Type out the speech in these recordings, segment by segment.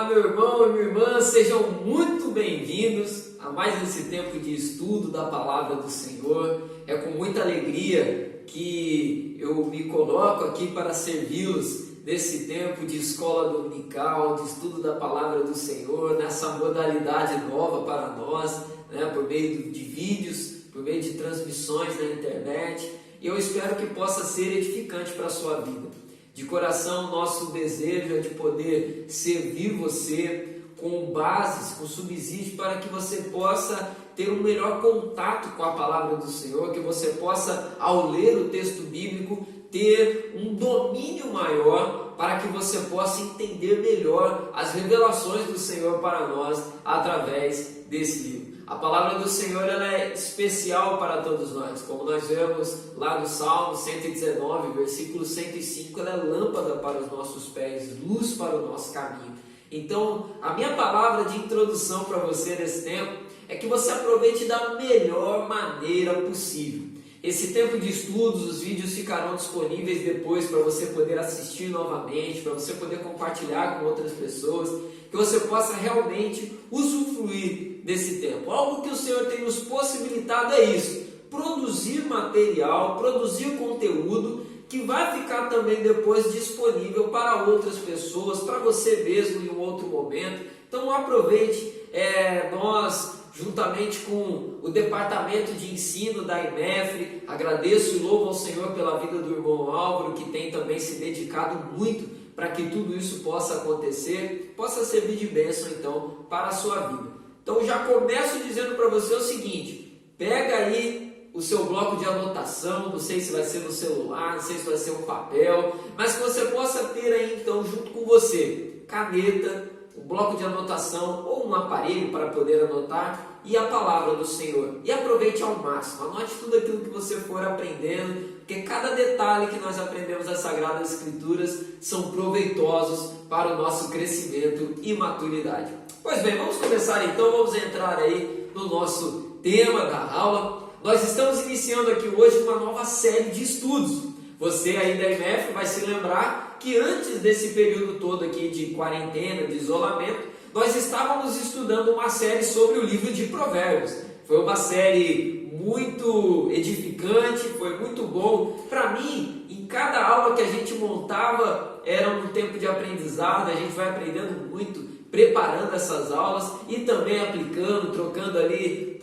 meu irmão e minha irmã, sejam muito bem-vindos a mais esse tempo de estudo da Palavra do Senhor. É com muita alegria que eu me coloco aqui para servi-los nesse tempo de escola dominical, de estudo da Palavra do Senhor, nessa modalidade nova para nós, por meio de vídeos, por meio de transmissões na internet. E eu espero que possa ser edificante para a sua vida. De coração, nosso desejo é de poder servir você com bases, com subsídios, para que você possa ter um melhor contato com a palavra do Senhor, que você possa, ao ler o texto bíblico, ter um domínio maior, para que você possa entender melhor as revelações do Senhor para nós através desse livro. A palavra do Senhor ela é especial para todos nós, como nós vemos lá no Salmo 119, versículo 105, ela é lâmpada para os nossos pés, luz para o nosso caminho. Então, a minha palavra de introdução para você nesse tempo é que você aproveite da melhor maneira possível. Esse tempo de estudos, os vídeos ficarão disponíveis depois para você poder assistir novamente, para você poder compartilhar com outras pessoas, que você possa realmente usufruir desse tempo. Algo que o Senhor tem nos possibilitado é isso, produzir material, produzir conteúdo que vai ficar também depois disponível para outras pessoas, para você mesmo em um outro momento. Então aproveite, nós juntamente com o departamento de ensino da IMEFRE, agradeço e louvo ao Senhor pela vida do irmão Álvaro, que tem também se dedicado muito para que tudo isso possa acontecer, possa servir de bênção então para a sua vida. Então já começo dizendo para você o seguinte, pega aí o seu bloco de anotação, não sei se vai ser no celular, não sei se vai ser um papel, mas que você possa ter aí então junto com você, caneta, um bloco de anotação ou um aparelho para poder anotar e a palavra do Senhor. E aproveite ao máximo, anote tudo aquilo que você for aprendendo, porque cada detalhe que nós aprendemos das Sagradas Escrituras são proveitosos para o nosso crescimento e maturidade. Pois bem, vamos começar então, vamos entrar aí no nosso tema da aula. Nós estamos iniciando aqui hoje uma nova série de estudos. Você aí da IMEF vai se lembrar que antes desse período todo aqui de quarentena, de isolamento, nós estávamos estudando uma série sobre o livro de Provérbios. Foi uma série muito edificante, foi muito bom. Para mim, em cada aula que a gente montava, era um tempo de aprendizado, a gente vai aprendendo muito, preparando essas aulas e também aplicando, trocando ali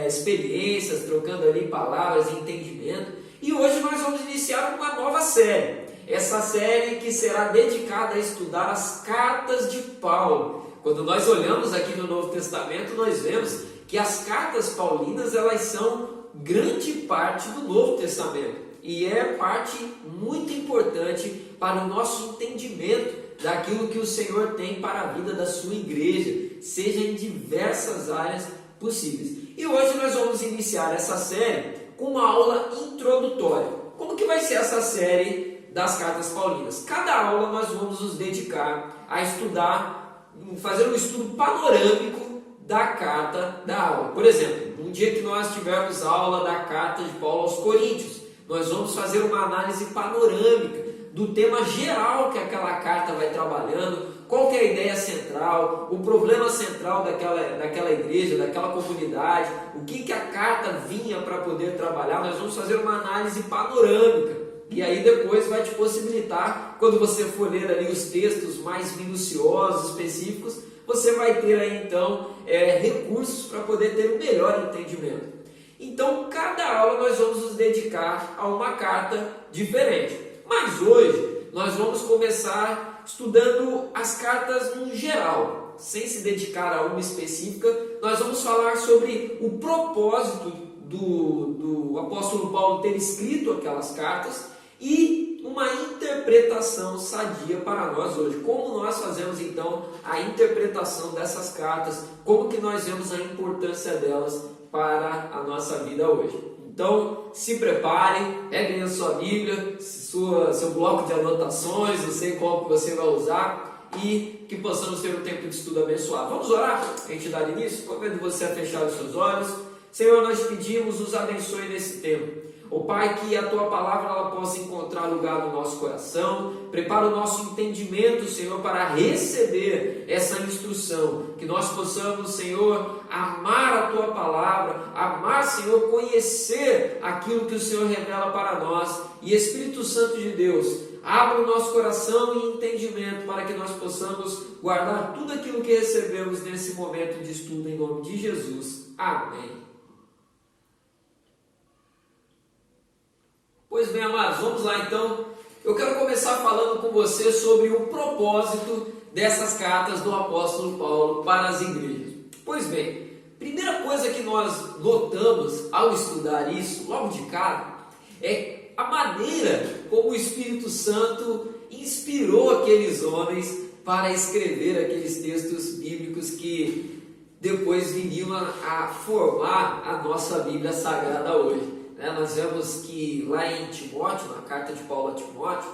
experiências, trocando ali palavras e entendimento. E hoje nós vamos iniciar uma nova série. Essa série que será dedicada a estudar as cartas de Paulo. Quando nós olhamos aqui no Novo Testamento, nós vemos que as cartas paulinas elas são grande parte do Novo Testamento. E é parte muito importante para o nosso entendimento daquilo que o Senhor tem para a vida da sua igreja, seja em diversas áreas possíveis. E hoje nós vamos iniciar essa série com uma aula introdutória. Como que vai ser essa série das cartas paulinas? Cada aula nós vamos nos dedicar a estudar, fazer um estudo panorâmico da carta da aula. Por exemplo, um dia que nós tivermos aula da carta de Paulo aos Coríntios, nós vamos fazer uma análise panorâmica do tema geral que aquela carta vai trabalhando, qual que é a ideia central, o problema central daquela igreja, daquela comunidade, o que a carta vinha para poder trabalhar. Nós vamos fazer uma análise panorâmica e aí depois vai te possibilitar, quando você for ler ali os textos mais minuciosos, específicos, você vai ter aí então recursos para poder ter um melhor entendimento. Então cada aula nós vamos nos dedicar a uma carta diferente, mas hoje nós vamos começar estudando as cartas no geral, sem se dedicar a uma específica. Nós vamos falar sobre o propósito do apóstolo Paulo ter escrito aquelas cartas e uma interpretação sadia para nós hoje. Como nós fazemos então a interpretação dessas cartas, como que nós vemos a importância delas para a nossa vida hoje. Então, se prepare, peguem a sua Bíblia, seu bloco de anotações, não sei qual que você vai usar, e que possamos ter um tempo de estudo abençoado. Vamos orar? A gente dá início? Convido você a fechar os seus olhos. Senhor, nós te pedimos, nos abençoe nesse tempo. Ó Pai, que a Tua palavra ela possa encontrar lugar no nosso coração, prepara o nosso entendimento, Senhor, para receber essa instrução, que nós possamos, Senhor, amar a Tua palavra, amar, Senhor, conhecer aquilo que o Senhor revela para nós, e Espírito Santo de Deus, abra o nosso coração e entendimento para que nós possamos guardar tudo aquilo que recebemos nesse momento de estudo, em nome de Jesus. Amém. Pois bem, amados, vamos lá então. Eu quero começar falando com você sobre o propósito dessas cartas do apóstolo Paulo para as igrejas. Pois bem, primeira coisa que nós notamos ao estudar isso, logo de cara, é a maneira como o Espírito Santo inspirou aqueles homens para escrever aqueles textos bíblicos que depois viriam a formar a nossa Bíblia Sagrada hoje. Nós vemos que lá em Timóteo, na carta de Paulo a Timóteo,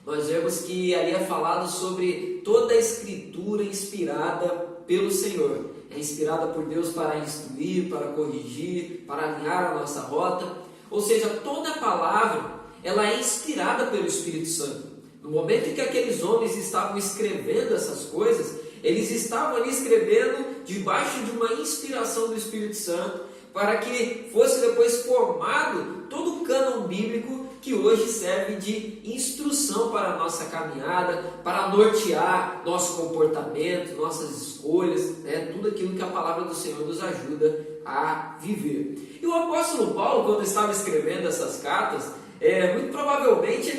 nós vemos que ali é falado sobre toda a escritura inspirada pelo Senhor. É inspirada por Deus para instruir, para corrigir, para alinhar a nossa rota. Ou seja, toda a palavra ela é inspirada pelo Espírito Santo. No momento em que aqueles homens estavam escrevendo essas coisas, eles estavam ali escrevendo debaixo de uma inspiração do Espírito Santo, para que fosse depois formado todo o cânon bíblico que hoje serve de instrução para a nossa caminhada, para nortear nosso comportamento, nossas escolhas, tudo aquilo que a palavra do Senhor nos ajuda a viver. E o apóstolo Paulo, quando estava escrevendo essas cartas, muito provavelmente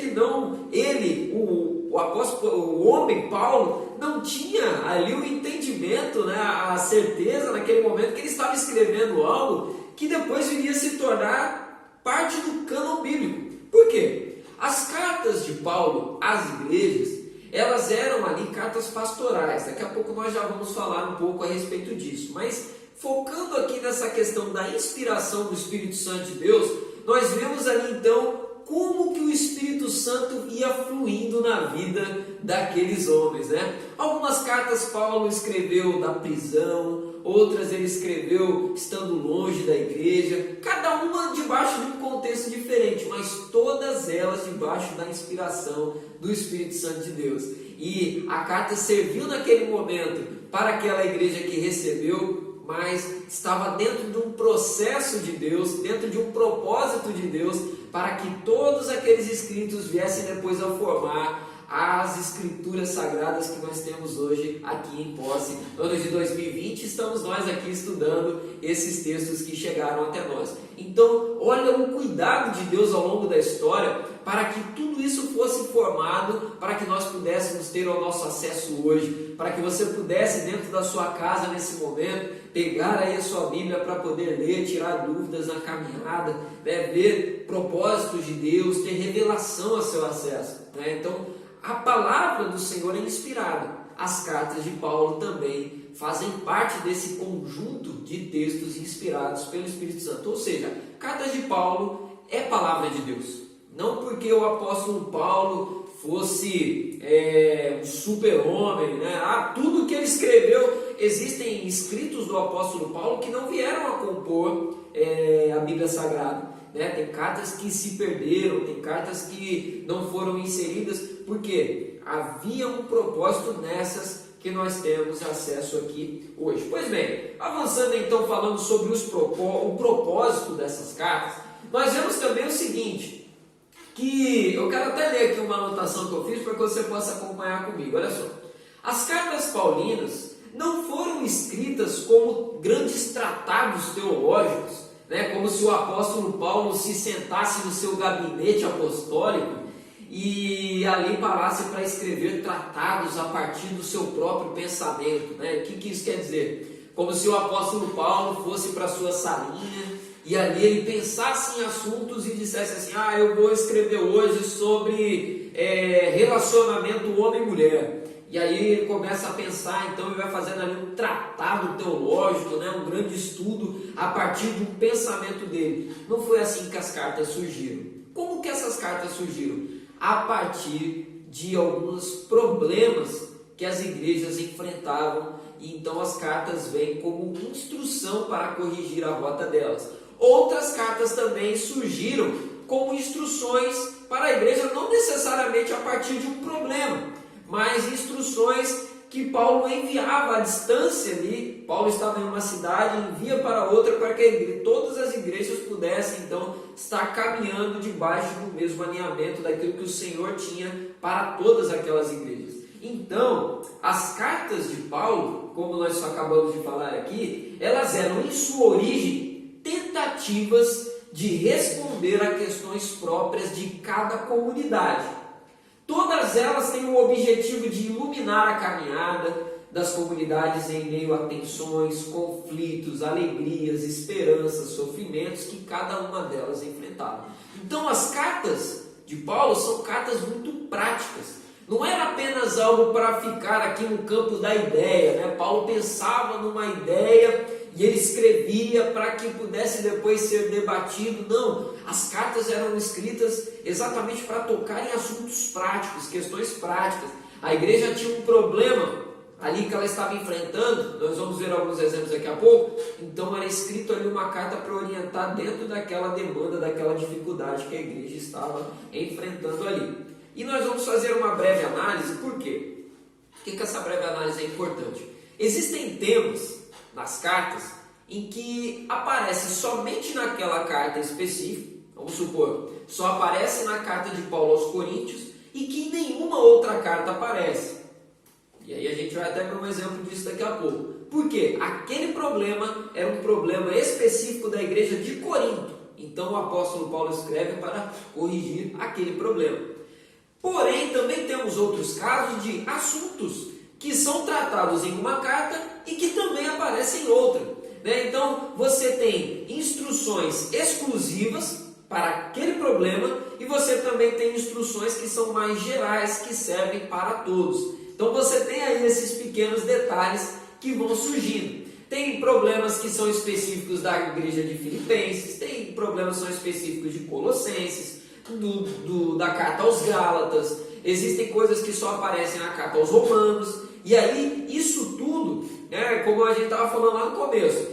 o homem Paulo não tinha ali o entendimento, a certeza naquele momento que ele estava escrevendo algo que depois viria a se tornar parte do cânon bíblico. Por quê? As cartas de Paulo às igrejas, elas eram ali cartas pastorais. Daqui a pouco nós já vamos falar um pouco a respeito disso, mas focando aqui nessa questão da inspiração do Espírito Santo de Deus, nós vemos ali então como que o Espírito Santo ia fluindo na vida daqueles homens, Algumas cartas Paulo escreveu da prisão, outras ele escreveu estando longe da igreja, cada uma debaixo de um contexto diferente, mas todas elas debaixo da inspiração do Espírito Santo de Deus. E a carta serviu naquele momento para aquela igreja que recebeu, mas estava dentro de um processo de Deus, dentro de um propósito de Deus, para que todos aqueles escritos viessem depois a formar as escrituras sagradas que nós temos hoje aqui em posse. No ano de 2020 estamos nós aqui estudando esses textos que chegaram até nós. Então, olha o cuidado de Deus ao longo da história para que tudo isso fosse formado, para que nós pudéssemos ter o nosso acesso hoje, para que você pudesse dentro da sua casa nesse momento pegar aí a sua Bíblia para poder ler, tirar dúvidas na caminhada, ver propósitos de Deus, ter revelação a seu acesso. Então, a palavra do Senhor é inspirada. As cartas de Paulo também fazem parte desse conjunto de textos inspirados pelo Espírito Santo. Ou seja, cartas de Paulo é palavra de Deus. Não porque o apóstolo Paulo fosse um super-homem, tudo que ele escreveu, existem escritos do apóstolo Paulo que não vieram a compor a Bíblia Sagrada. Tem cartas que se perderam, tem cartas que não foram inseridas, porque havia um propósito nessas que nós temos acesso aqui hoje. Pois bem, avançando então, falando sobre o propósito dessas cartas, nós vemos também o seguinte, que eu quero até ler aqui uma anotação que eu fiz para que você possa acompanhar comigo. Olha só, as cartas paulinas não foram escritas como grandes tratados teológicos, como se o apóstolo Paulo se sentasse no seu gabinete apostólico e ali parasse para escrever tratados a partir do seu próprio pensamento. O que isso quer dizer? Como se o apóstolo Paulo fosse para a sua salinha e ali ele pensasse em assuntos e dissesse assim, eu vou escrever hoje sobre relacionamento homem-mulher. E aí ele começa a pensar, então ele vai fazendo ali um tratado teológico, um grande estudo a partir do pensamento dele. Não foi assim que as cartas surgiram. Como que essas cartas surgiram? A partir de alguns problemas que as igrejas enfrentavam, e então as cartas vêm como instrução para corrigir a rota delas. Outras cartas também surgiram como instruções para a igreja, não necessariamente a partir de um problema, mas instruções que Paulo enviava à distância ali. Paulo estava em uma cidade e envia para outra para que todas as igrejas pudessem então estar caminhando debaixo do mesmo alinhamento daquilo que o Senhor tinha para todas aquelas igrejas. Então, as cartas de Paulo, como nós só acabamos de falar aqui, elas eram em sua origem tentativas de responder a questões próprias de cada comunidade. Todas elas têm o objetivo de iluminar a caminhada das comunidades em meio a tensões, conflitos, alegrias, esperanças, sofrimentos que cada uma delas enfrentava. Então as cartas de Paulo são cartas muito práticas. Não era apenas algo para ficar aqui no campo da ideia, né? Paulo pensava numa ideia e ele escrevia para que pudesse depois ser debatido. Não, as cartas eram escritas exatamente para tocar em assuntos práticos, questões práticas. A igreja tinha um problema ali que ela estava enfrentando, nós vamos ver alguns exemplos daqui a pouco. Então era escrito ali uma carta para orientar dentro daquela demanda, daquela dificuldade que a igreja estava enfrentando ali. E nós vamos fazer uma breve análise. Por quê? Por que essa breve análise é importante? Existem temas nas cartas em que aparece somente naquela carta específica. Vamos supor, só aparece na carta de Paulo aos Coríntios e que em nenhuma outra carta aparece. E aí a gente vai até para um exemplo disso daqui a pouco. Por quê? Aquele problema era um problema específico da igreja de Corinto. Então o apóstolo Paulo escreve para corrigir aquele problema. Porém, também temos outros casos de assuntos que são tratados em uma carta e que também aparecem em outra, né? Então, você tem instruções exclusivas para aquele problema e você também tem instruções que são mais gerais, que servem para todos. Então, você tem aí esses pequenos detalhes que vão surgindo. Tem problemas que são específicos da igreja de Filipenses, tem problemas que são específicos de Colossenses, da carta aos Gálatas, existem coisas que só aparecem na carta aos Romanos, e aí isso tudo, como a gente estava falando lá no começo,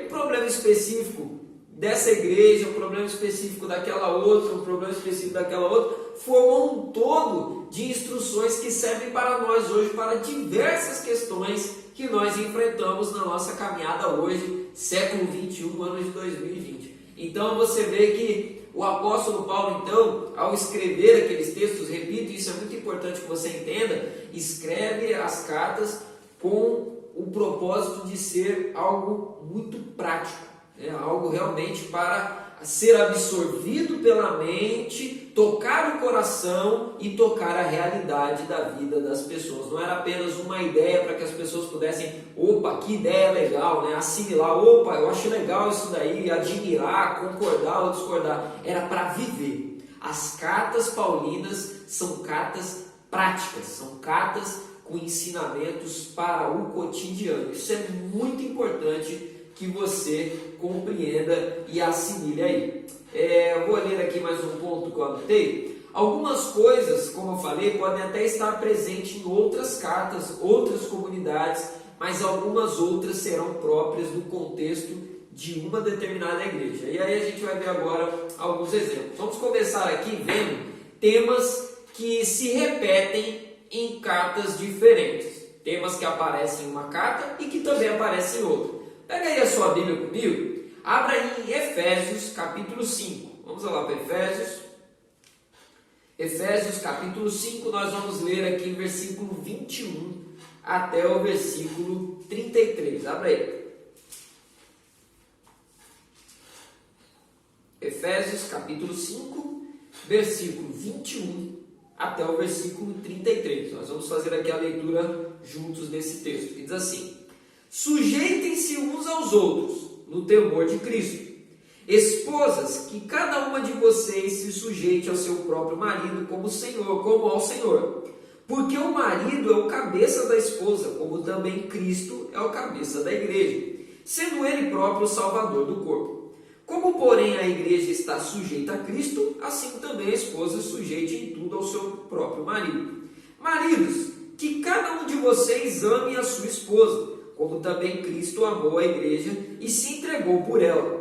um problema específico dessa igreja, um problema específico daquela outra, um problema específico daquela outra, formam um todo de instruções que servem para nós hoje, para diversas questões que nós enfrentamos na nossa caminhada hoje, século 21, ano de 2020. Então você vê que o apóstolo Paulo, então, ao escrever aqueles textos, repito, isso é muito importante que você entenda, escreve as cartas com o propósito de ser algo muito prático, algo realmente para ser absorvido pela mente, tocar o coração e tocar a realidade da vida das pessoas. Não era apenas uma ideia para que as pessoas pudessem, opa, que ideia legal, assimilar, opa, eu acho legal isso daí, admirar, concordar ou discordar. Era para viver. As cartas paulinas são cartas práticas, são cartas com ensinamentos para o cotidiano. Isso é muito importante que você compreenda e assimile aí. Eu vou ler aqui mais um ponto que eu anotei. Algumas coisas, como eu falei, podem até estar presentes em outras cartas, outras comunidades, mas algumas outras serão próprias do contexto de uma determinada igreja. E aí a gente vai ver agora alguns exemplos. Vamos começar aqui vendo temas que se repetem em cartas diferentes. Temas que aparecem em uma carta e que também aparecem em outra. Pega aí a sua Bíblia comigo, abra em Efésios capítulo 5. Vamos lá para Efésios. Efésios capítulo 5, nós vamos ler aqui o versículo 21 até o versículo 33. Abra aí. Efésios capítulo 5, versículo 21 até o versículo 33. Nós vamos fazer aqui a leitura juntos desse texto, que diz assim: sujeitem-se uns aos outros no temor de Cristo. Esposas, que cada uma de vocês se sujeite ao seu próprio marido como ao Senhor. Porque o marido é o cabeça da esposa, como também Cristo é o cabeça da igreja, sendo ele próprio o salvador do corpo. Como, porém, a igreja está sujeita a Cristo, assim também a esposa sujeite em tudo ao seu próprio marido. Maridos, que cada um de vocês ame a sua esposa, como também Cristo amou a igreja e se entregou por ela,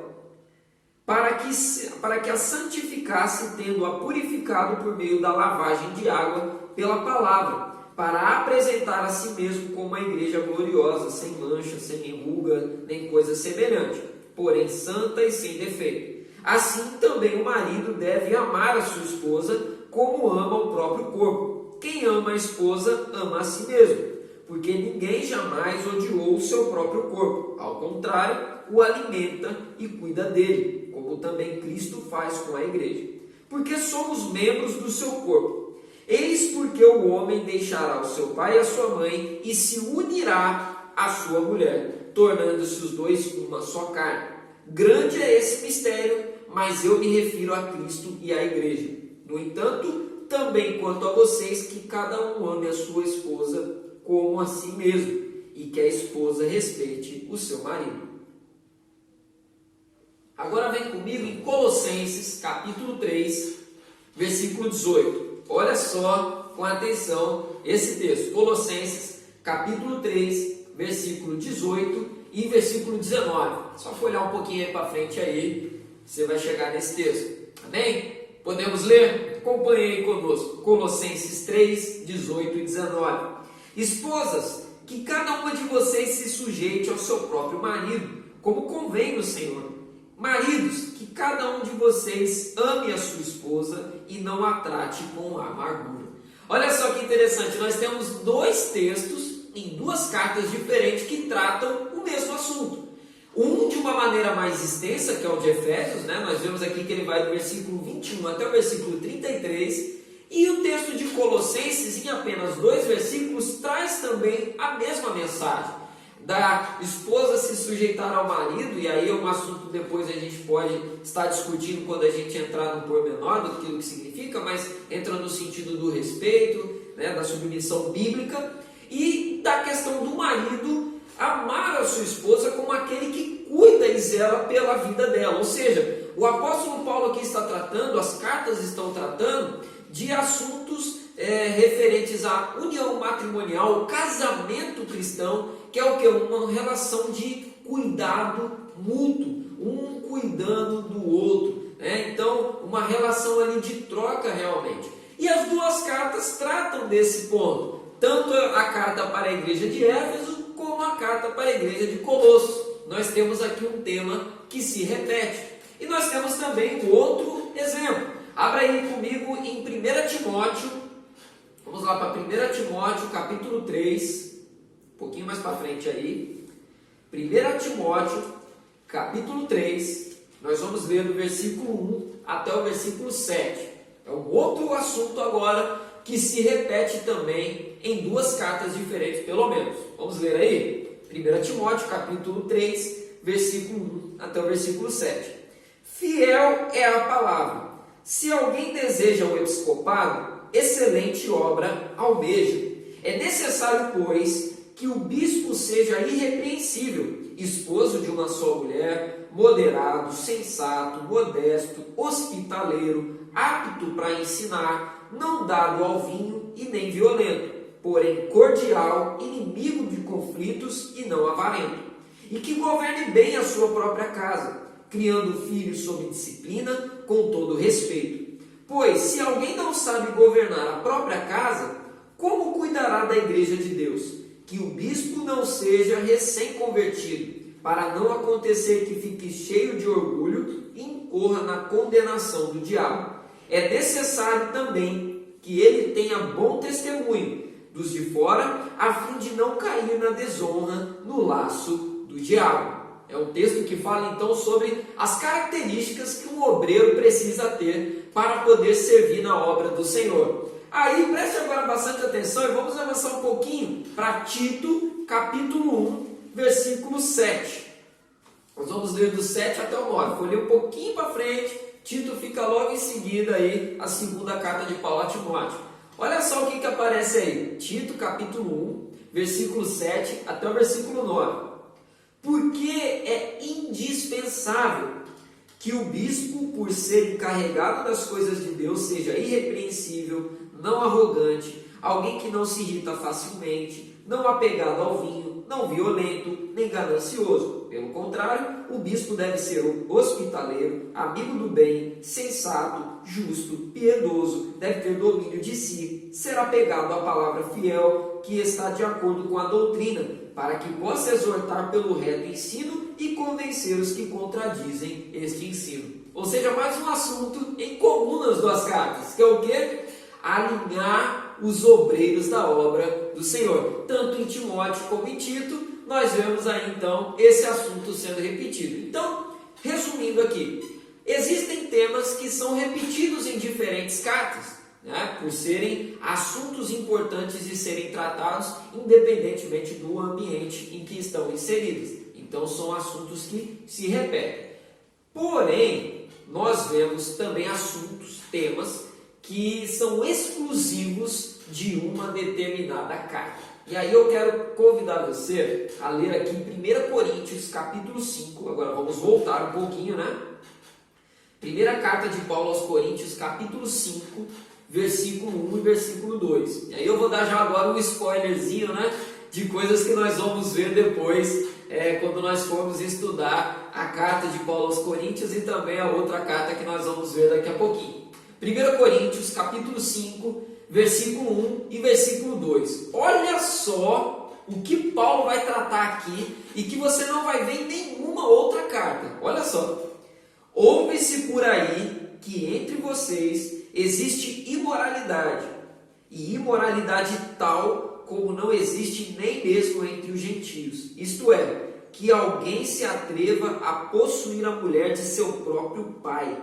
para que a santificasse, tendo-a purificado por meio da lavagem de água pela palavra, para apresentar a si mesmo como uma igreja gloriosa, sem mancha, sem ruga, nem coisa semelhante, porém santa e sem defeito. Assim também o marido deve amar a sua esposa como ama o próprio corpo. Quem ama a esposa, ama a si mesmo, porque ninguém jamais odiou o seu próprio corpo. Ao contrário, o alimenta e cuida dele, como também Cristo faz com a igreja. Porque somos membros do seu corpo. Eis porque o homem deixará o seu pai e a sua mãe e se unirá à sua mulher, tornando-se os dois uma só carne. Grande é esse mistério, mas eu me refiro a Cristo e à igreja. No entanto, também quanto a vocês, que cada um ame a sua esposa como a si mesmo, e que a esposa respeite o seu marido. Agora vem comigo em Colossenses, capítulo 3, versículo 18. Olha só com atenção esse texto. Colossenses, capítulo 3, versículo 18 e versículo 19. Só folhear um pouquinho aí para frente aí, você vai chegar nesse texto. Amém? Podemos ler? Acompanhe aí conosco. Colossenses 3, 18 e 19. Esposas, que cada uma de vocês se sujeite ao seu próprio marido, como convém no Senhor. Maridos, que cada um de vocês ame a sua esposa e não a trate com amargura. Olha só que interessante, nós temos dois textos em duas cartas diferentes que tratam o mesmo assunto. Um de uma maneira mais extensa, que é o de Efésios, né? Nós vemos aqui que ele vai do versículo 21 até o versículo 33, e o texto de Colossenses, em apenas 2 versículos, traz também a mesma mensagem. Da esposa se sujeitar ao marido, e aí é um assunto que depois a gente pode estar discutindo quando a gente entrar no pormenor do que significa, mas entra no sentido do respeito, né, da submissão bíblica, e da questão do marido amar a sua esposa como aquele que cuida e zela pela vida dela. Ou seja, o apóstolo Paulo aqui está tratando, as cartas estão tratando de assuntos referentes à união matrimonial, o casamento cristão, que é o que? Uma relação de cuidado mútuo, um cuidando do outro, né? Então, uma relação ali de troca realmente. E as duas cartas tratam desse ponto, tanto a carta para a igreja de Éfeso, como a carta para a igreja de Colossos. Nós temos aqui um tema que se repete. E nós temos também um outro exemplo. Abra aí comigo em 1 Timóteo, vamos lá para 1 Timóteo, capítulo 3, um pouquinho mais para frente aí. 1 Timóteo, capítulo 3, nós vamos ler do versículo 1 até o versículo 7. É um outro assunto agora que se repete também em duas cartas diferentes, pelo menos. Vamos ler aí? 1 Timóteo, capítulo 3, versículo 1 até o versículo 7. Fiel é a palavra. Se alguém deseja o episcopado, excelente obra almeja. É necessário, pois, que o bispo seja irrepreensível, esposo de uma só mulher, moderado, sensato, modesto, hospitaleiro, apto para ensinar, não dado ao vinho e nem violento, porém cordial, inimigo de conflitos e não avarento, e que governe bem a sua própria casa, criando filhos sob disciplina, com todo respeito. Pois, se alguém não sabe governar a própria casa, como cuidará da igreja de Deus? Que o bispo não seja recém-convertido, para não acontecer que fique cheio de orgulho e incorra na condenação do diabo. É necessário também que ele tenha bom testemunho dos de fora, a fim de não cair na desonra, no laço do diabo. É um texto que fala então sobre as características que um obreiro precisa ter para poder servir na obra do Senhor. Aí preste agora bastante atenção e vamos avançar um pouquinho para Tito, capítulo 1, versículo 7. Nós vamos ler do 7 até o 9. Vou ler um pouquinho para frente. Tito fica logo em seguida aí a segunda carta de Paulo a Timóteo. Olha só o que aparece aí. Tito, capítulo 1, versículo 7 até o versículo 9. Porque é indispensável que o bispo, por ser encarregado das coisas de Deus, seja irrepreensível, não arrogante, alguém que não se irrita facilmente, não apegado ao vinho, não violento, nem ganancioso. Pelo contrário, o bispo deve ser hospitaleiro, amigo do bem, sensato, justo, piedoso, deve ter domínio de si, ser apegado à palavra fiel, que está de acordo com a doutrina, para que possa exortar pelo reto ensino e convencer os que contradizem este ensino. Ou seja, mais um assunto em comum nas duas cartas, que é o quê? Alinhar os obreiros da obra do Senhor. Tanto em Timóteo como em Tito, nós vemos aí então esse assunto sendo repetido. Então, resumindo aqui, existem temas que são repetidos em diferentes cartas, né, por serem assuntos importantes de serem tratados independentemente do ambiente em que estão inseridos. Então, são assuntos que se repetem. Porém, nós vemos também assuntos, temas, que são exclusivos de uma determinada carta. E aí eu quero convidar você a ler aqui em 1 Coríntios, capítulo 5. Agora vamos voltar um pouquinho, né? Primeira carta de Paulo aos Coríntios, capítulo 5, versículo 1 e versículo 2. E aí eu vou dar já agora um spoilerzinho, né? De coisas que nós vamos ver depois, quando nós formos estudar a carta de Paulo aos Coríntios e também a outra carta que nós vamos ver daqui a pouquinho. 1 Coríntios, capítulo 5, versículo 1 e versículo 2. Olha só o que Paulo vai tratar aqui e que você não vai ver em nenhuma outra carta. Olha só. Ouve-se por aí que entre vocês existe imoralidade, e imoralidade tal como não existe nem mesmo entre os gentios. Isto é, que alguém se atreva a possuir a mulher de seu próprio pai.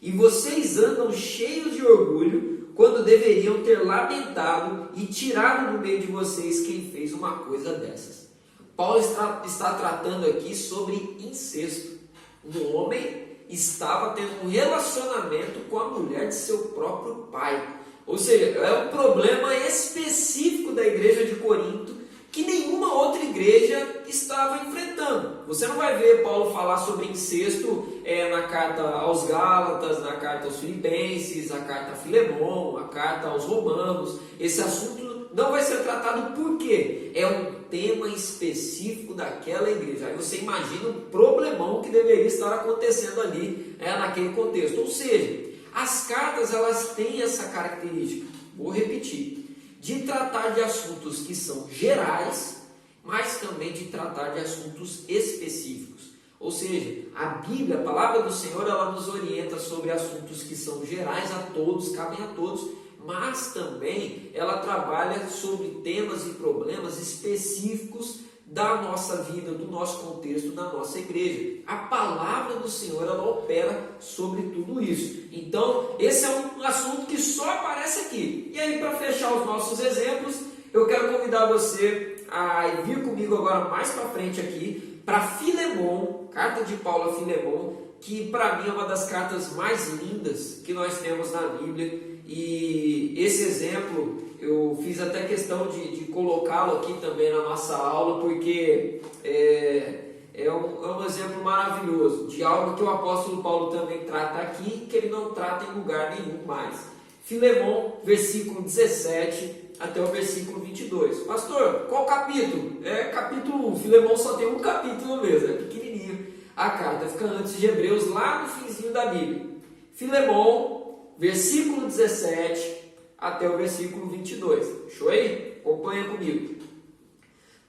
E vocês andam cheios de orgulho, quando deveriam ter lamentado e tirado do meio de vocês quem fez uma coisa dessas. Paulo está tratando aqui sobre incesto. Um homem estava tendo um relacionamento com a mulher de seu próprio pai. Ou seja, é um problema específico da igreja de Corinto, que nenhuma outra igreja estava enfrentando. Você não vai ver Paulo falar sobre incesto na carta aos Gálatas, na carta aos Filipenses, na carta a Filemon, a carta aos Romanos. Esse assunto não vai ser tratado porque é um tema específico daquela igreja. Aí você imagina o problemão que deveria estar acontecendo ali naquele contexto. Ou seja, as cartas elas têm essa característica, vou repetir, de tratar de assuntos que são gerais, mas também de tratar de assuntos específicos. Ou seja, a Bíblia, a palavra do Senhor, ela nos orienta sobre assuntos que são gerais a todos, cabem a todos, mas também ela trabalha sobre temas e problemas específicos da nossa vida, do nosso contexto, da nossa igreja. A palavra do Senhor, ela opera sobre tudo isso. Então, esse é um assunto que só aparece aqui. E aí, para fechar os nossos exemplos, eu quero convidar você a vir comigo agora mais para frente aqui, para Filemon, carta de Paulo a Filemon, que para mim é uma das cartas mais lindas que nós temos na Bíblia. E esse exemplo eu fiz até questão de colocá-lo aqui também na nossa aula, porque é um exemplo maravilhoso de algo que o apóstolo Paulo também trata aqui, que ele não trata em lugar nenhum mais. Filemon, versículo 17 até o versículo 22. Pastor, qual capítulo? É capítulo 1. Filemon só tem um capítulo mesmo, é pequenininho. A carta fica antes de Hebreus, lá no finzinho da Bíblia. Filemon, versículo 17 até o versículo 22. Show aí? Acompanha comigo.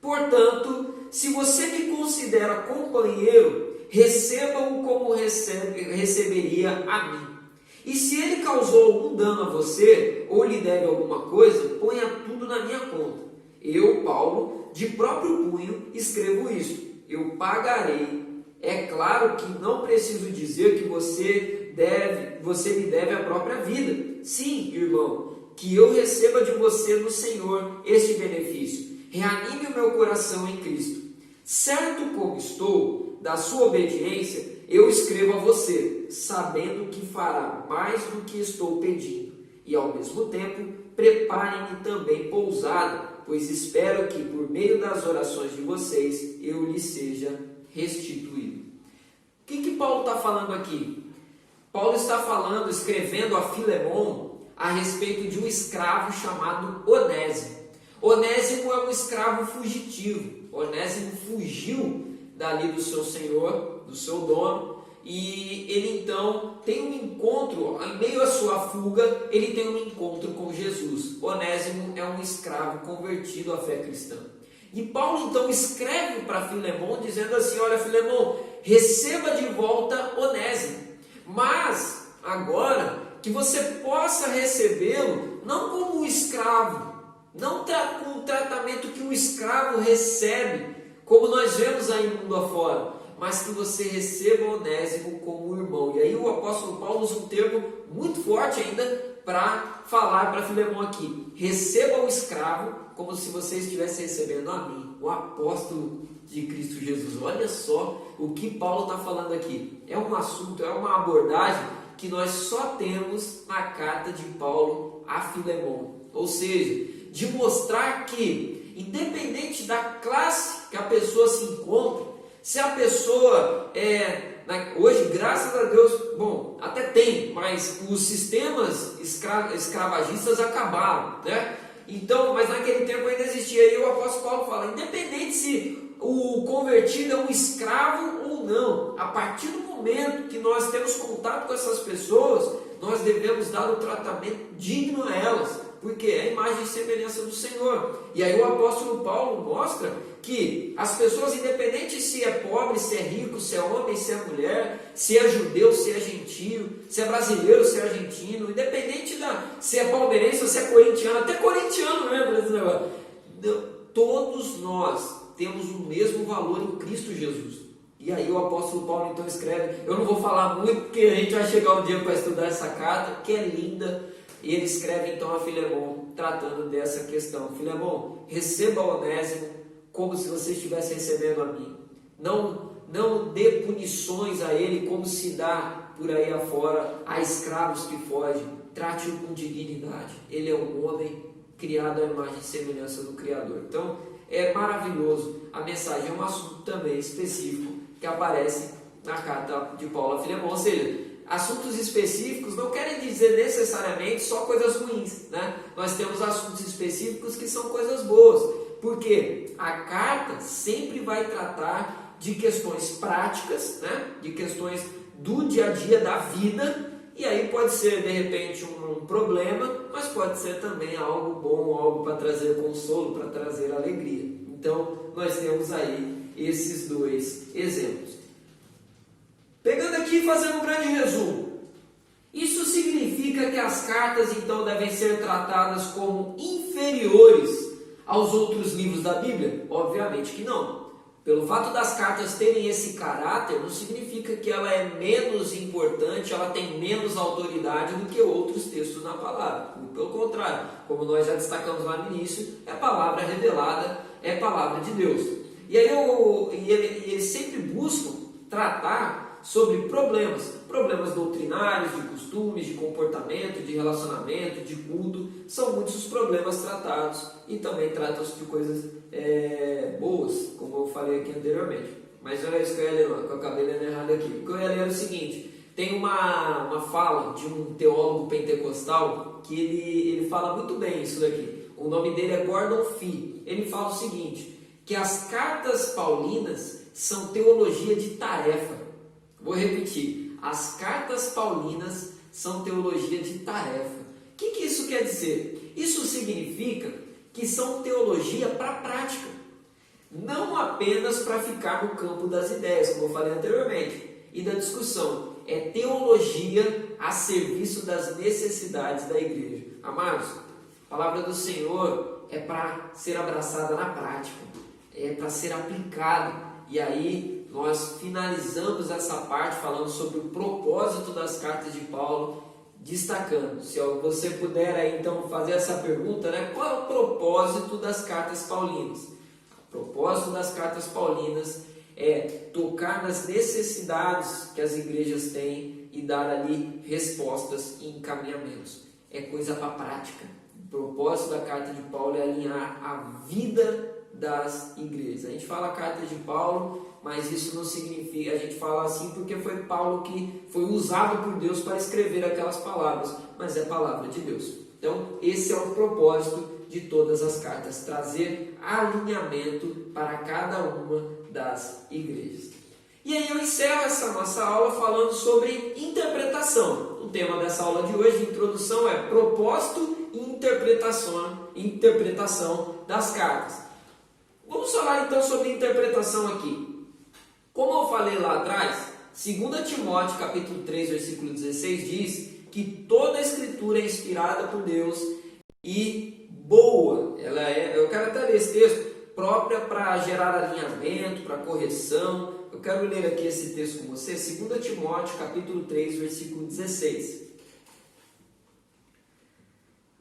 Portanto, se você me considera companheiro, receba-o como receberia a mim. E se ele causou algum dano a você, ou lhe deve alguma coisa, ponha tudo na minha conta. Eu, Paulo, de próprio punho, escrevo isso. Eu pagarei. É claro que não preciso dizer que você me deve a própria vida. Sim, irmão, que eu receba de você no Senhor este benefício. Reanime o meu coração em Cristo. Certo como estou da sua obediência, eu escrevo a você, sabendo que fará mais do que estou pedindo. E ao mesmo tempo, prepare-me também pousada, pois espero que por meio das orações de vocês eu lhe seja restituído. O que Paulo está falando aqui? Paulo está falando, escrevendo a Filemon, a respeito de um escravo chamado Onésimo. Onésimo é um escravo fugitivo. Onésimo fugiu dali do seu senhor, do seu dono, e ele então tem um encontro, em meio à sua fuga, ele tem um encontro com Jesus. Onésimo é um escravo convertido à fé cristã. E Paulo então escreve para Filemão dizendo assim: olha, Filemão, receba de volta Onésimo, mas agora que você possa recebê-lo não como um escravo, não com o tratamento que o escravo recebe, como nós vemos aí no mundo afora, mas que você receba Onésimo como irmão. E aí o apóstolo Paulo usa um termo muito forte ainda para falar para Filemão aqui: receba o escravo como se você estivesse recebendo a mim, o apóstolo de Cristo Jesus. Olha só o que Paulo está falando aqui. É um assunto, é uma abordagem que nós só temos na carta de Paulo a Filemão. Ou seja, de mostrar que, independente da classe que a pessoa se encontra, se a pessoa hoje, graças a Deus, bom, até tem, mas os sistemas escravagistas acabaram, né? Então, mas naquele tempo ainda existia. E o apóstolo Paulo fala: independente se o convertido é um escravo ou não, a partir do momento que nós temos contato com essas pessoas, nós devemos dar o tratamento digno a elas, porque é a imagem e semelhança do Senhor. E aí o apóstolo Paulo mostra que as pessoas, independente se é pobre, se é rico, se é homem, se é mulher, se é judeu, se é gentio, se é brasileiro, se é argentino, independente se é palmeirense ou se é corintiano, até corintiano lembra desse negócio, todos nós temos o mesmo valor em Cristo Jesus. E aí o apóstolo Paulo então escreve, eu não vou falar muito porque a gente vai chegar um dia para estudar essa carta, que é linda, e ele escreve então a Filemão, tratando dessa questão: Filemão, receba Onésimo como se você estivesse recebendo a mim. Não dê punições a ele como se dá por aí afora a escravos que fogem. Trate-o com dignidade. Ele é um homem criado à imagem e semelhança do Criador. Então, é maravilhoso. A mensagem é um assunto também específico que aparece na carta de Paulo a Filemão. Ou seja, assuntos específicos não querem dizer necessariamente só coisas ruins, né? Nós temos assuntos específicos que são coisas boas, porque a carta sempre vai tratar de questões práticas, né? De questões do dia a dia da vida, e aí pode ser de repente um problema, mas pode ser também algo bom, algo para trazer consolo, para trazer alegria. Então nós temos aí esses dois exemplos. Pegando aqui e fazendo um grande resumo, isso significa que as cartas então devem ser tratadas como inferiores aos outros livros da Bíblia? Obviamente que não. Pelo fato das cartas terem esse caráter, não significa que ela é menos importante, ela tem menos autoridade do que outros textos na palavra. Pelo contrário, como nós já destacamos lá no início, é palavra revelada, é palavra de Deus. E aí eles sempre buscam tratar sobre problemas doutrinários, de costumes, de comportamento, de relacionamento, de culto. São muitos os problemas tratados, e também tratam-se de coisas boas, como eu falei aqui anteriormente. Mas não é isso que eu ia ler, não, que eu acabei lendo errado aqui. O que eu ia ler é o seguinte: tem uma fala de um teólogo pentecostal que ele fala muito bem isso daqui. O nome dele é Gordon Fee. Ele fala o seguinte, que as cartas paulinas são teologia de tarefa. Vou repetir: as cartas paulinas são teologia de tarefa. O que isso quer dizer? Isso significa que são teologia para a prática, não apenas para ficar no campo das ideias, como eu falei anteriormente, e da discussão. É teologia a serviço das necessidades da igreja. Amados, a palavra do Senhor é para ser abraçada na prática, é para ser aplicada. E aí nós finalizamos essa parte falando sobre o propósito das cartas de Paulo, destacando. Se você puder aí, então fazer essa pergunta, né? Qual é o propósito das cartas paulinas? O propósito das cartas paulinas é tocar nas necessidades que as igrejas têm e dar ali respostas e encaminhamentos. É coisa para a prática. O propósito da carta de Paulo é alinhar a vida das igrejas. A gente fala carta de Paulo, mas isso não significa, a gente fala assim porque foi Paulo que foi usado por Deus para escrever aquelas palavras, mas é palavra de Deus. Então esse é o propósito de todas as cartas, trazer alinhamento para cada uma das igrejas. E aí eu encerro essa nossa aula falando sobre interpretação. O tema dessa aula de hoje, de introdução, é propósito e interpretação das cartas. Vamos falar então sobre interpretação aqui. Como eu falei lá atrás, 2 Timóteo capítulo 3, versículo 16 diz que toda a escritura é inspirada por Deus e boa. Eu quero até ler esse texto, própria para gerar alinhamento, para correção. Eu quero ler aqui esse texto com você, 2 Timóteo capítulo 3, versículo 16.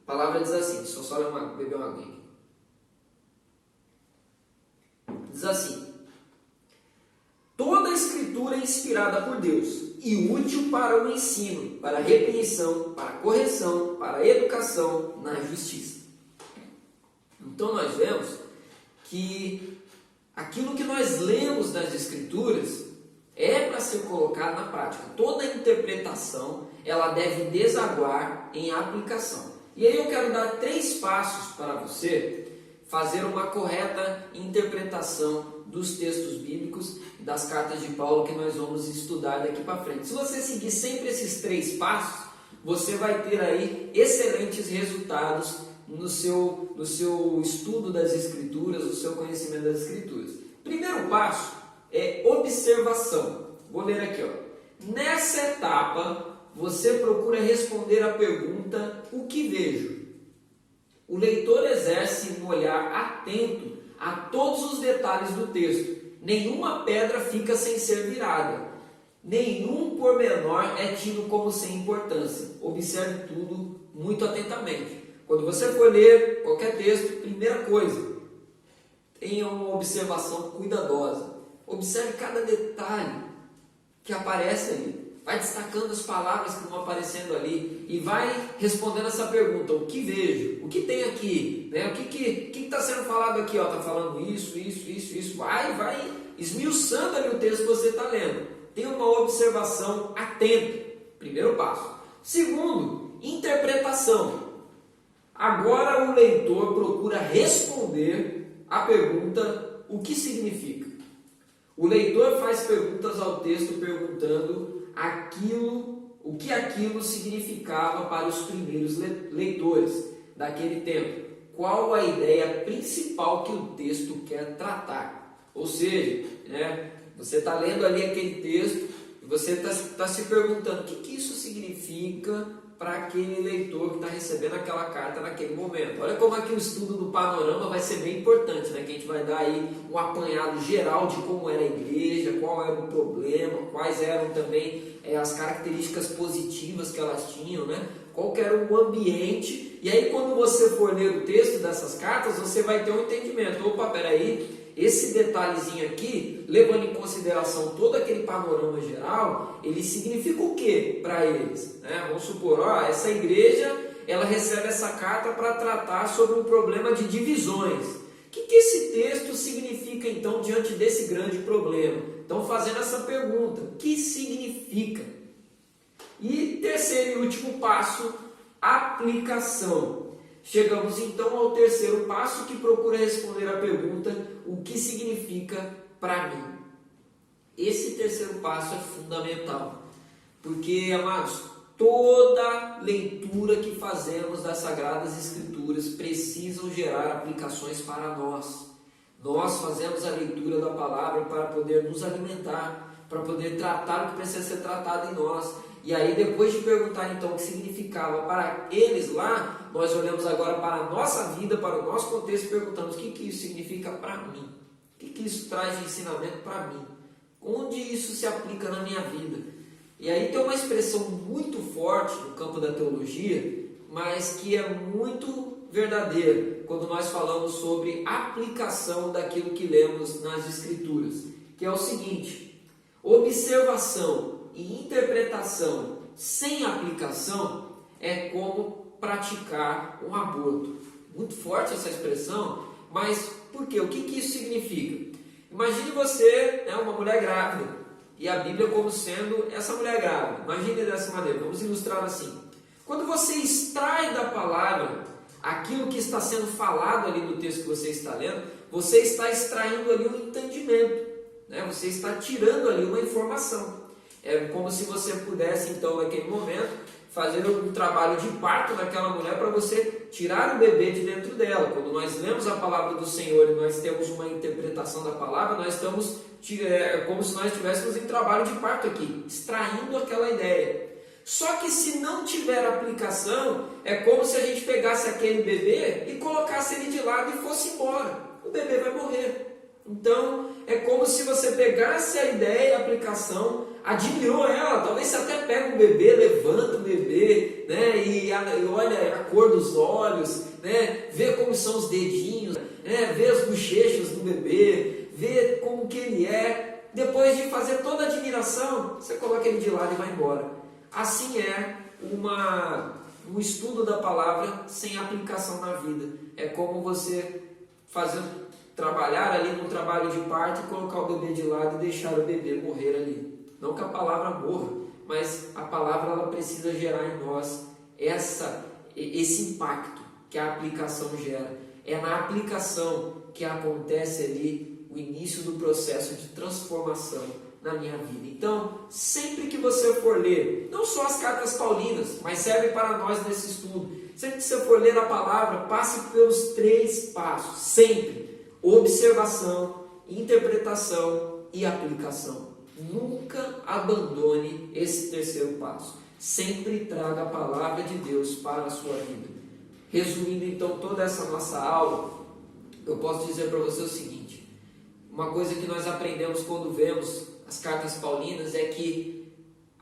A palavra diz assim, deixa eu só beber uma aguinha. Diz assim: toda a escritura é inspirada por Deus e útil para o ensino, para a repreensão, para a correção, para a educação na justiça. Então nós vemos que aquilo que nós lemos nas escrituras é para ser colocado na prática. Toda interpretação ela deve desaguar em aplicação. E aí eu quero dar 3 passos para você fazer uma correta interpretação dos textos bíblicos e das cartas de Paulo que nós vamos estudar daqui para frente. Se você seguir sempre esses 3 passos, você vai ter aí excelentes resultados no seu estudo das Escrituras, no seu conhecimento das Escrituras. Primeiro passo é observação. Vou ler aqui, ó. Nessa etapa, você procura responder a pergunta: o que vejo? O leitor exerce um olhar atento a todos os detalhes do texto. Nenhuma pedra fica sem ser virada. Nenhum pormenor é tido como sem importância. Observe tudo muito atentamente. Quando você for ler qualquer texto, primeira coisa, tenha uma observação cuidadosa. Observe cada detalhe que aparece ali. Vai destacando as palavras que vão aparecendo ali e vai respondendo essa pergunta: o que vejo? O que tem aqui? Né? O que está sendo falado aqui? Está falando isso. Vai esmiuçando ali o texto que você está lendo. Tenha uma observação atenta. Primeiro passo. Segundo, interpretação. Agora o leitor procura responder a pergunta: o que significa? O leitor faz perguntas ao texto perguntando o que aquilo significava para os primeiros leitores daquele tempo. Qual a ideia principal que o texto quer tratar? Ou seja, você está lendo ali aquele texto e você está se perguntando o que isso significa para aquele leitor que está recebendo aquela carta naquele momento. Olha como aqui o estudo do panorama vai ser bem importante, né? Que a gente vai dar aí um apanhado geral de como era a igreja, qual era o problema, quais eram também as características positivas que elas tinham, né? Qual que era o ambiente. E aí quando você for ler o texto dessas cartas, você vai ter um entendimento. Opa, peraí, esse detalhezinho aqui, levando em consideração todo aquele panorama geral, ele significa o que para eles? Vamos supor, essa igreja ela recebe essa carta para tratar sobre um problema de divisões. O que esse texto significa então diante desse grande problema? Então fazendo essa pergunta, o que significa? E terceiro e último passo, aplicação. Chegamos então ao terceiro passo, que procura responder a pergunta: o que significa para mim? Esse terceiro passo é fundamental, porque, amados, toda leitura que fazemos das Sagradas Escrituras precisam gerar aplicações para nós. Nós fazemos a leitura da palavra para poder nos alimentar, para poder tratar o que precisa ser tratado em nós. E aí, depois de perguntar então o que significava para eles lá, nós olhamos agora para a nossa vida, para o nosso contexto e perguntamos: o que isso significa para mim? O que isso traz de ensinamento para mim? Onde isso se aplica na minha vida? E aí tem uma expressão muito forte no campo da teologia, mas que é muito verdadeira quando nós falamos sobre aplicação daquilo que lemos nas Escrituras, que é o seguinte: observação e interpretação sem aplicação é como praticar um aborto. Muito forte essa expressão, mas por quê? O que isso significa? Imagine você, uma mulher grávida, e a Bíblia como sendo essa mulher grávida. Imagine dessa maneira, vamos ilustrar assim. Quando você extrai da palavra aquilo que está sendo falado ali no texto que você está lendo, você está extraindo ali um entendimento, né? Você está tirando ali uma informação. É como se você pudesse, então, naquele momento, fazer um trabalho de parto naquela mulher para você tirar o bebê de dentro dela. Quando nós lemos a palavra do Senhor e nós temos uma interpretação da palavra, nós estamos como se nós estivéssemos em trabalho de parto aqui, extraindo aquela ideia. Só que se não tiver aplicação, é como se a gente pegasse aquele bebê e colocasse ele de lado e fosse embora. O bebê vai morrer. Então, é como se você pegasse a ideia e a aplicação, admirou ela, talvez você até pega o bebê, levanta o bebê, né, e olha a cor dos olhos, né, vê como são os dedinhos, né, vê as bochechas do bebê, vê como que ele é. Depois de fazer toda a admiração, você coloca ele de lado e vai embora. Assim é um estudo da palavra sem aplicação na vida. É como você trabalhar ali no trabalho de parto e colocar o bebê de lado e deixar o bebê morrer ali. Não que a palavra morra, mas a palavra ela precisa gerar em nós esse impacto que a aplicação gera. É na aplicação que acontece ali o início do processo de transformação na minha vida. Então, sempre que você for ler, não só as cartas paulinas, mas serve para nós nesse estudo, sempre que você for ler a palavra, passe pelos 3 passos, sempre: observação, interpretação e aplicação. Nunca abandone esse 3º passo. Sempre traga a palavra de Deus para a sua vida. Resumindo então toda essa nossa aula, eu posso dizer para você o seguinte: uma coisa que nós aprendemos quando vemos as cartas paulinas é que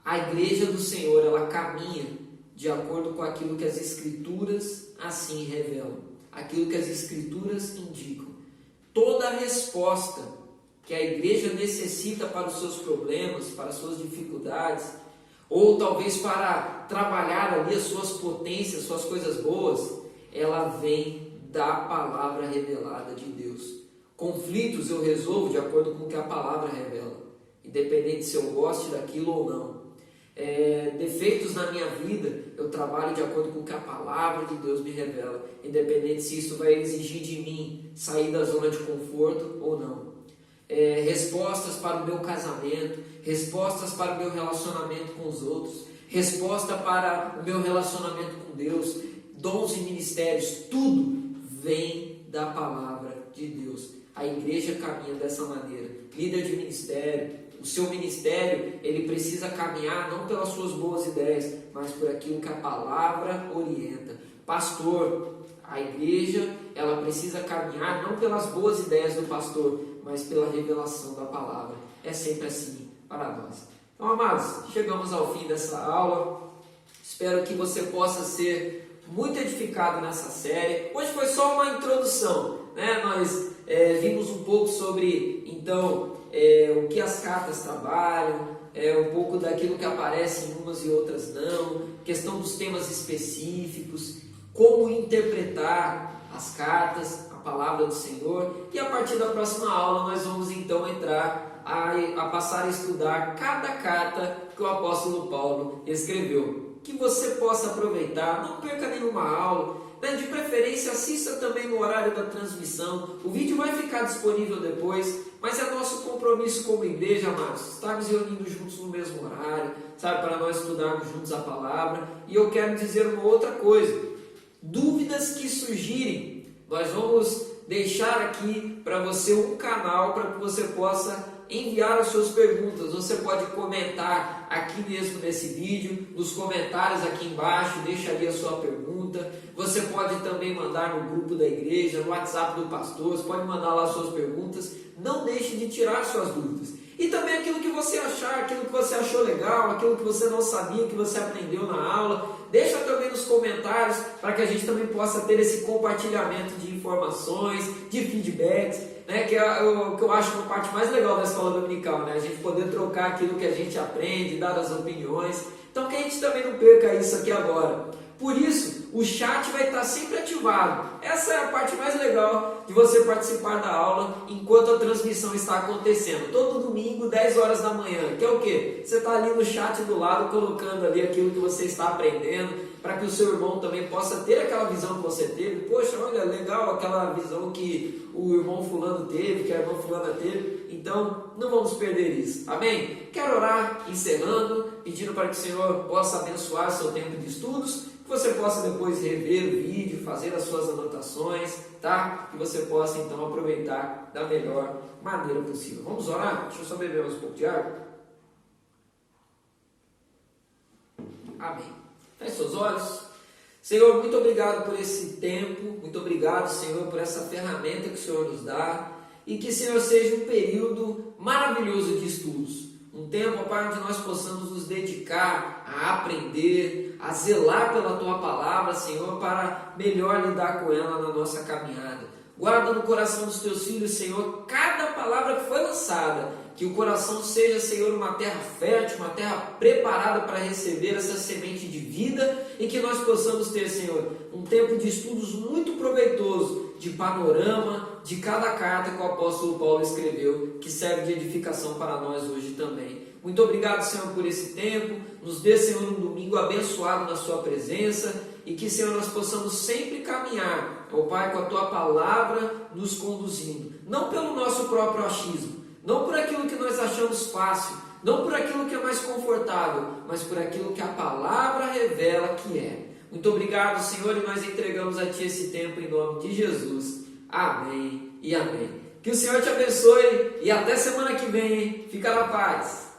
a igreja do Senhor, ela caminha de acordo com aquilo que as Escrituras assim revelam, aquilo que as Escrituras indicam. Toda a resposta que a igreja necessita para os seus problemas, para as suas dificuldades, ou talvez para trabalhar ali as suas potências, suas coisas boas, ela vem da palavra revelada de Deus. Conflitos eu resolvo de acordo com o que a palavra revela, independente se eu goste daquilo ou não. Defeitos na minha vida, eu trabalho de acordo com o que a palavra de Deus me revela, independente se isso vai exigir de mim sair da zona de conforto ou não. Respostas para o meu casamento, respostas para o meu relacionamento com os outros, resposta para o meu relacionamento com Deus, dons e ministérios, tudo vem da palavra de Deus. A igreja caminha dessa maneira. Líder de ministério, o seu ministério, ele precisa caminhar não pelas suas boas ideias, mas por aquilo que a palavra orienta. Pastor, a igreja, ela precisa caminhar não pelas boas ideias do pastor, mas pela revelação da palavra. É sempre assim para nós. Então, amados, chegamos ao fim dessa aula. Espero que você possa ser muito edificado nessa série. Hoje foi só uma introdução, né? Nós vimos um pouco sobre, então, o que as cartas trabalham, um pouco daquilo que aparece em umas e outras não, questão dos temas específicos, como interpretar as cartas, a palavra do Senhor. E a partir da próxima aula nós vamos então entrar a passar a estudar cada carta que o apóstolo Paulo escreveu. Que você possa aproveitar, não perca nenhuma aula, né? De preferência assista também no horário da transmissão. O vídeo vai ficar disponível depois, mas é nosso compromisso como igreja, amados, estarmos reunindo juntos no mesmo horário, sabe, para nós estudarmos juntos a palavra. E eu quero dizer uma outra coisa: dúvidas que surgirem, nós vamos deixar aqui para você um canal para que você possa enviar as suas perguntas. Você pode comentar aqui mesmo nesse vídeo, nos comentários aqui embaixo, deixa ali a sua pergunta. Você pode também mandar no grupo da igreja, no WhatsApp do pastor, você pode mandar lá suas perguntas. Não deixe de tirar suas dúvidas. E também aquilo que você achar, aquilo que você achou legal, aquilo que você não sabia, que você aprendeu na aula, deixa também nos comentários para que a gente também possa ter esse compartilhamento de informações, de feedbacks, né? Que é o que eu acho uma parte mais legal da escola dominical, né? A gente poder trocar aquilo que a gente aprende, dar as opiniões. Então que a gente também não perca isso aqui agora, Por isso, o chat vai estar sempre ativado. Essa é a parte mais legal de você participar da aula enquanto a transmissão está acontecendo. Todo domingo, 10 horas da manhã. Que é o quê? Você está ali no chat do lado, colocando ali aquilo que você está aprendendo, para que o seu irmão também possa ter aquela visão que você teve. Poxa, olha, legal aquela visão que o irmão fulano teve, que a irmã fulana teve. Então, não vamos perder isso. Amém? Quero orar, encerrando, pedindo para que o Senhor possa abençoar o seu tempo de estudos, que você possa depois rever o vídeo, fazer as suas anotações, tá? Que você possa então aproveitar da melhor maneira possível. Vamos orar? Deixa eu só beber mais um pouco de água. Amém. Feche seus olhos. Senhor, muito obrigado por esse tempo, muito obrigado, Senhor, por essa ferramenta que o Senhor nos dá, e que, Senhor, seja um período maravilhoso de estudos, um tempo, Pai, onde nós possamos nos dedicar a aprender, a zelar pela Tua Palavra, Senhor, para melhor lidar com ela na nossa caminhada. Guarda no coração dos Teus filhos, Senhor, cada palavra que foi lançada, que o coração seja, Senhor, uma terra fértil, uma terra preparada para receber essa semente de vida, e que nós possamos ter, Senhor, um tempo de estudos muito proveitoso, de panorama, de cada carta que o apóstolo Paulo escreveu, que serve de edificação para nós hoje também. Muito obrigado, Senhor, por esse tempo. Nos dê, Senhor, um domingo abençoado na Sua presença, e que, Senhor, nós possamos sempre caminhar, ó Pai, com a Tua palavra nos conduzindo, não pelo nosso próprio achismo, não por aquilo que nós achamos fácil, não por aquilo que é mais confortável, mas por aquilo que a palavra revela que é. Muito obrigado, Senhor, e nós entregamos a Ti esse tempo em nome de Jesus. Amém e amém. Que o Senhor te abençoe e até semana que vem, hein? Fica na paz.